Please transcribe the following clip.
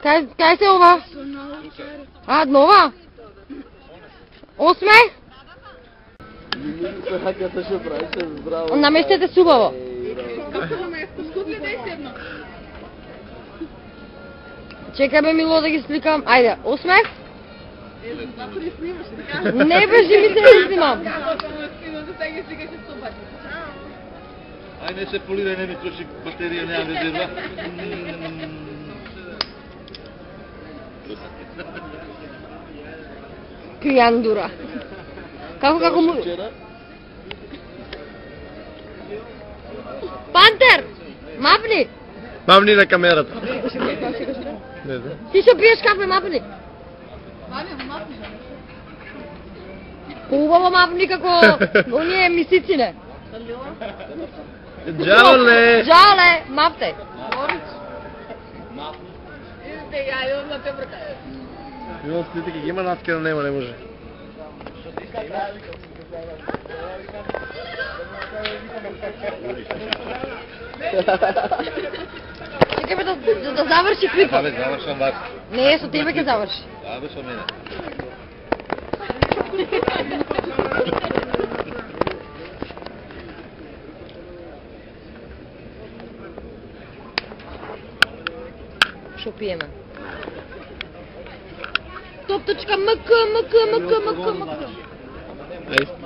Кај се ова? А, нова? Осмех? Наместете се убаво. Чекай бе, Мило, да ги сликам. Ајде, осмех? Не бе, ми се да снимам. Ај не се полирај, не ми троши батерија, неам резерва. Кријандура. Како му... Пантер! Мапни! Мапни на камерата. Ти што пиеш кафе, мапни? Мапни. Убаво мапни како оние мисицине. Джале! Джале, мапте. Имам слите, ги има наскера, нема, не може. Чекай бе да заврши клипот. Абе, завршам вас. Не, со тебе ќе заврши. Абе, со мене. Шо пиеме? Топточка МК. Ајде.